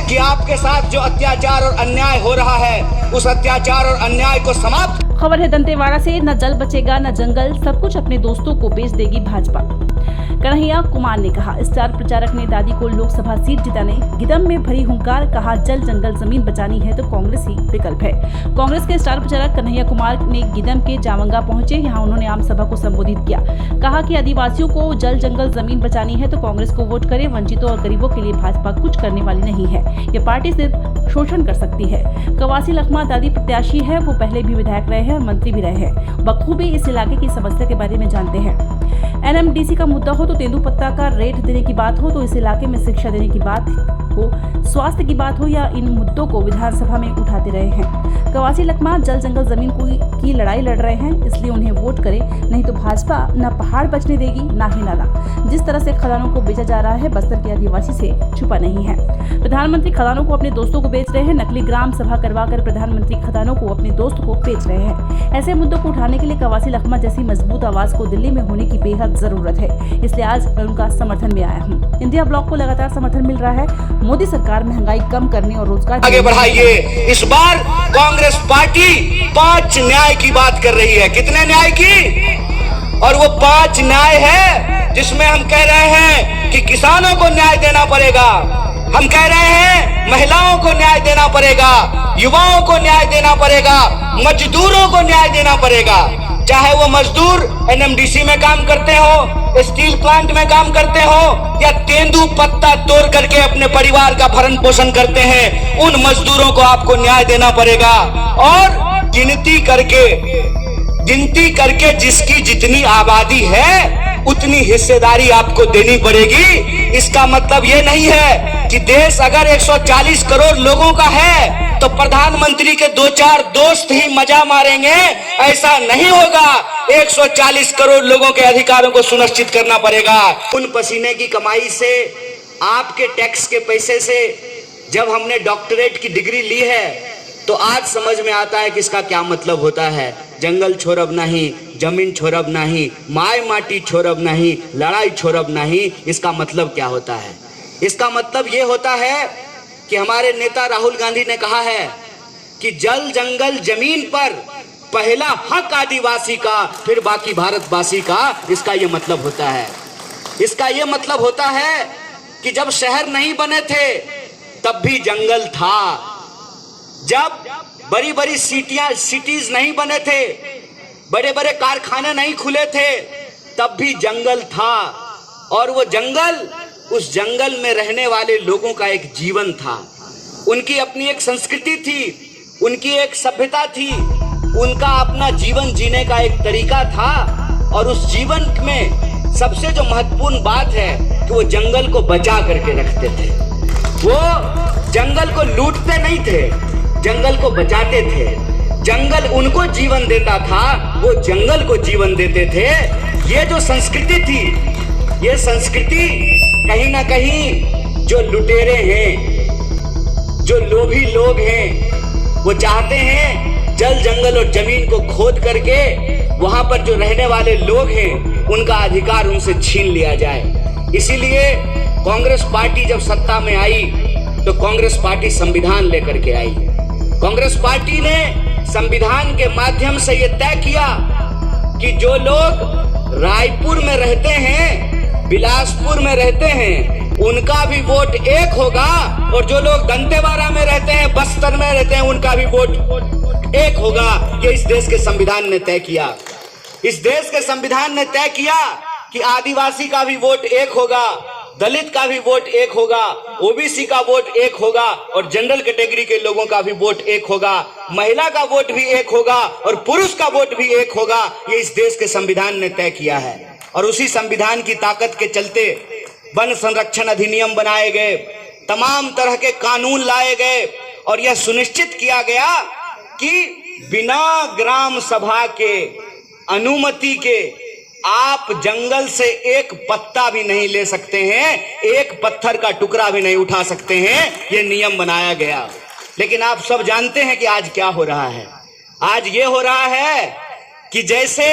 कि आपके साथ जो अत्याचार और अन्याय हो रहा है उस अत्याचार और अन्याय को समाप्त। खबर है दंतेवाड़ा से। न जल बचेगा न जंगल, सब कुछ अपने दोस्तों को बेच देगी भाजपा। कन्हैया कुमार ने कहा। स्टार प्रचारक ने दादी को लोकसभा सीट जिताने। गिदम में भरी हुंकार, कहा जल जंगल जमीन बचानी है तो कांग्रेस ही विकल्प है। कांग्रेस के स्टार प्रचारक कन्हैया कुमार ने गिदम के जावंगा पहुंचे। यहां उन्होंने आम सभा को संबोधित किया। कहा कि आदिवासियों को जल जंगल जमीन बचानी है तो कांग्रेस को वोट करे। वंचितों और गरीबों के लिए भाजपा कुछ करने वाली नहीं है। ये पार्टी सिर्फ शोषण कर सकती है। कवासी लखमा दादी प्रत्याशी है। वो पहले भी विधायक रहे हैं और मंत्री भी रहे हैं। बखूबी इस इलाके की समस्या के बारे में जानते हैं। एनएमडीसी का मुद्दा हो तो तेंदुपत्ता का रेट देने की बात हो, तो इस इलाके में शिक्षा देने की बात हो, स्वास्थ्य की बात हो, या इन मुद्दों को विधानसभा में उठाते रहे हैं। कवासी लखमा जल जंगल जमीन की लड़ाई लड़ रहे हैं, इसलिए उन्हें वोट करें, नहीं तो भाजपा न पहाड़ बचने देगी न ही नाला। जिस तरह से खदानों को बेचा जा रहा है, बस्तर के आदिवासी से छुपा नहीं है। प्रधानमंत्री खदानों को अपने दोस्तों को बेच रहे हैं। नकली ग्राम सभा करवाकर प्रधानमंत्री खदानों को अपने दोस्त को बेच रहे हैं। ऐसे मुद्दों को उठाने के लिए कवासी लखमा जैसी मजबूत आवाज को दिल्ली में होने की बेहद जरूरत है, इसलिए आज मैं उनका समर्थन में आया हूँ। इंडिया ब्लॉक को लगातार समर्थन मिल रहा है। मोदी सरकार महंगाई कम करने और रोजगार आगे बढ़ाइए। इस बार कांग्रेस पार्टी 5 न्याय की बात कर रही है। कितने न्याय की? और वो 5 न्याय है जिसमें हम कह रहे हैं कि किसानों को न्याय देना पड़ेगा, हम कह रहे हैं महिलाओं को न्याय देना पड़ेगा, युवाओं को न्याय देना पड़ेगा, मजदूरों को न्याय देना पड़ेगा। चाहे वो मजदूर एनएमडीसी में काम करते हो, स्टील प्लांट में काम करते हो, या तेंदू पत्ता तोड़ करके अपने परिवार का भरण पोषण करते हैं, उन मजदूरों को आपको न्याय देना पड़ेगा। और गिनती करके जिसकी जितनी आबादी है उतनी हिस्सेदारी आपको देनी पड़ेगी। इसका मतलब ये नहीं है कि देश अगर 140 करोड़ लोगों का है तो प्रधानमंत्री के 2-4 दोस्त ही मजा मारेंगे, ऐसा नहीं होगा। 140 करोड़ लोगों के अधिकारों को सुनिश्चित करना पड़ेगा। उन पसीने की कमाई से, आपके टैक्स के पैसे से जब हमने डॉक्टरेट की डिग्री ली है तो आज समझ में आता है कि इसका क्या मतलब होता है। जंगल छोड़ब नहीं, जमीन छोड़ब नहीं, माय माटी छोड़ब नहीं, लड़ाई छोड़ब नहीं। इसका मतलब क्या होता है? इसका मतलब ये होता है कि हमारे नेता राहुल गांधी ने कहा है कि जल जंगल जमीन पर पहला हक आदिवासी का, फिर बाकी भारतवासी का। इसका ये मतलब होता है। इसका ये मतलब होता है कि जब शहर नहीं बने थे तब भी जंगल था, जब बड़ी बड़ी सिटीज नहीं बने थे, बड़े बड़े कारखाने नहीं खुले थे, तब भी जंगल था। और वो जंगल, उस जंगल में रहने वाले लोगों का एक जीवन था, उनकी अपनी एक संस्कृति थी, उनकी एक सभ्यता थी, उनका अपना जीवन जीने का एक तरीका था। और उस जीवन में सबसे जो महत्वपूर्ण बात है कि वो जंगल को बचा करके रखते थे। वो जंगल को लूटते नहीं थे, जंगल को बचाते थे। जंगल उनको जीवन देता था, वो जंगल को जीवन देते थे। ये जो संस्कृति थी, ये संस्कृति कहीं ना कहीं जो लुटेरे हैं, जो लोभी लोग हैं, वो चाहते हैं जल जंगल और जमीन को खोद करके वहां पर जो रहने वाले लोग हैं उनका अधिकार उनसे छीन लिया जाए। इसीलिए कांग्रेस पार्टी जब सत्ता में आई तो कांग्रेस पार्टी संविधान लेकर के आई। कांग्रेस पार्टी ने संविधान के माध्यम से ये तय किया कि जो लोग रायपुर में रहते हैं, बिलासपुर में रहते हैं, उनका भी वोट एक होगा, और जो लोग दंतेवाड़ा में रहते हैं, बस्तर में रहते हैं, उनका भी वोट एक होगा। ये इस देश के संविधान ने तय किया। इस देश के संविधान ने तय किया कि आदिवासी का भी वोट एक होगा, दलित का भी वोट एक होगा, ओबीसी का वोट एक होगा, और जनरल कैटेगरी के लोगों का भी वोट एक होगा, महिला का वोट भी एक होगा, और पुरुष का वोट भी एक होगा। ये इस देश के संविधान ने तय किया है। और उसी संविधान की ताकत के चलते वन संरक्षण अधिनियम बनाए गए, तमाम तरह के कानून लाए गए, और यह सुनिश्चित किया गया कि बिना ग्राम सभा के अनुमति के आप जंगल से एक पत्ता भी नहीं ले सकते हैं, एक पत्थर का टुकड़ा भी नहीं उठा सकते हैं। यह नियम बनाया गया। लेकिन आप सब जानते हैं कि आज क्या हो रहा है। आज ये हो रहा है कि जैसे